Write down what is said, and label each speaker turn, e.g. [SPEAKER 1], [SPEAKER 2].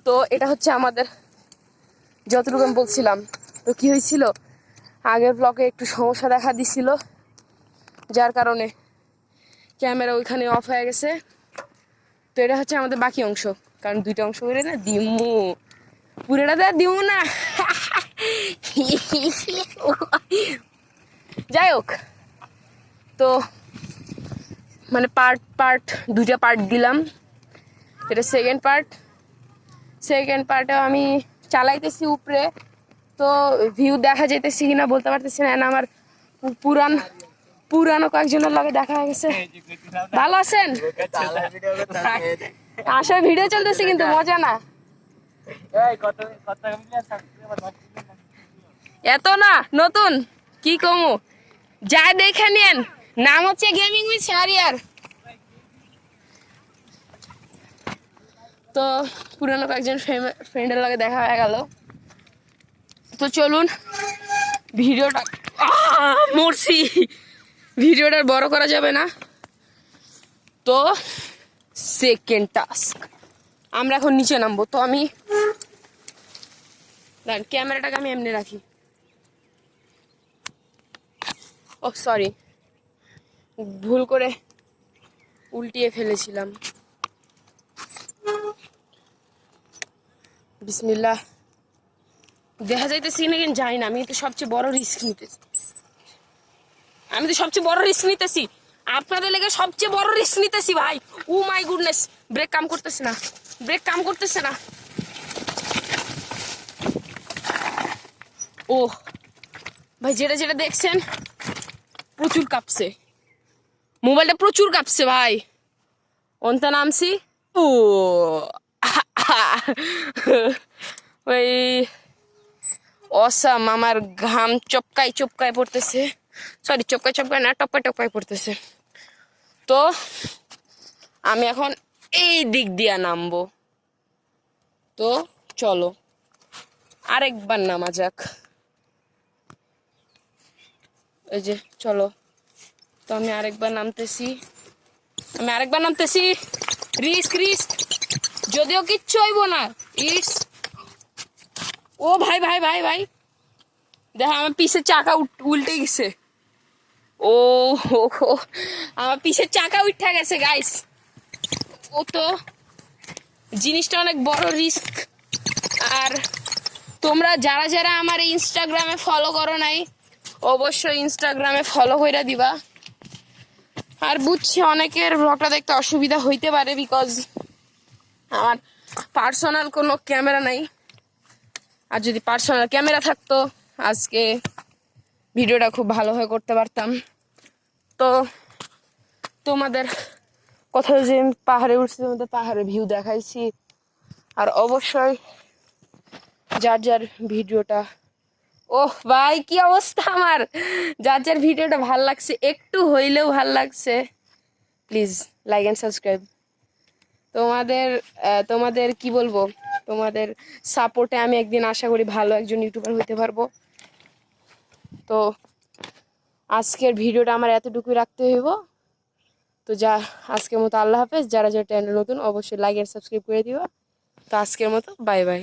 [SPEAKER 1] তো এটা হচ্ছে আমাদের, যতটুকু আমি বলছিলাম। তো কি হয়েছিল, আগের ব্লকে একটু সমস্যা দেখা দিছিল, যার কারণে ক্যামেরা ওইখানে অফ হয়ে গেছে। তো এটা হচ্ছে আমাদের বাকি অংশ, কারণ দুইটা অংশ করে না দিমু, পুরোটা তো দিমু না। যাই হোক, তো মানে পার্ট দুইটা পার্ট দিলাম। এটা সেকেন্ড পার্টে আমি চালাইতেছি উপরে, তো ভিউ দেখা যাইতেছি কিনা বলতে পারতেছি না। আমার পুরানো কয়েকজনের লগে দেখা হয়ে গেছে। ভালো আছেন? আসলে ভিডিও চলতেছে কিন্তু মজা না, এত না নতুন কি কমু, যা দেখে নেন। নাম হচ্ছে গেমিং উইথ শাহরিয়ার। তো পুরানো কয়েকজন ফ্রেন্ডের লগে দেখা হয়ে গেল। তো চলুন ভিডিওটা, মরছি, ভিডিওটা বড় করা যাবে না। তো সেকেন্ড টাস্ক, আমরা এখন নিচে নামবো। তো আমি ক্যামেরাটাকে আমি এমনি রাখি। ও সরি, ভুল করে উল্টিয়ে ফেলেছিলাম। বিসমিল্লাহ। দেখা যাইতেছি না কিন্তু যাই না, আমি তো সবচেয়ে বড় রিস্ক নিতেছি। আপনাদের লেগে সবচেয়ে বড় রিস্ক নিতেছি ভাই। ও মাই গুডনেস, ব্রেক কাম করতেছে না। ও ভাই, যেটা দেখছেন প্রচুর কাঁপছে, মোবাইলটা প্রচুর কাঁপছে ভাই। অন্তা নামছি, ও ওই অসাম, আমার ঘাম চপকায় পড়তেছে। সরি, চপকায় না, টপকায় পড়তেছে। তো আমি এখন এই দিক দিয়ে নামবো। তো চলো আরেকবার নামা যাক। এই যে চলো, তো আমি আরেকবার নামতেছি। রিস্ক, যদিও কিচ্ছু হইব না। ও ভাই দেখা, আমার পিছের চাকা উল্টে গেছে। ও আমার পিছের চাকা উঠে গেছে গাইস। ও তো জিনিসটা অনেক বড় রিস্ক। আর তোমরা যারা আমার ইনস্টাগ্রামে ফলো করো নাই, অবশ্যই ইনস্টাগ্রামে ফলো কইরা দিবা। আর বুঝছি অনেকের ব্লগটা দেখতে অসুবিধা হইতে পারে, বিকজ আমার পার্সোনাল কোনো ক্যামেরা নাই। আর যদি পার্সোনাল ক্যামেরা থাকতো, আজকে ভিডিওটা খুব ভালোভাবে করতে পারতাম। তো তোমাদের কোথাও যে পাহাড়ে উঠছি, তোমাদের পাহাড়ে ভিউ দেখাইছি। আর অবশ্যই যার ভিডিওটা, ওহ ভাই কি অবস্থা আমার, যার ভিডিওটা ভাল লাগছে, একটু হইলেও ভাল লাগছে, প্লিজ লাইক এন্ড সাবস্ক্রাইব। তোমাদের কি বলবো, তোমাদের সাপোর্টে আমি একদিন আশা করি ভালো একজন ইউটিউবার হইতে পারবো। তো আজকের ভিডিওটা আমার এতটুকুই রাখতে হইব। তো আজকের মতো আল্লাহ হাফেজ। যারা চ্যানেল নতুন অবশ্যই লাইক এন্ড সাবস্ক্রাইব করে দিবা। তো আজকের মতো বাই বাই।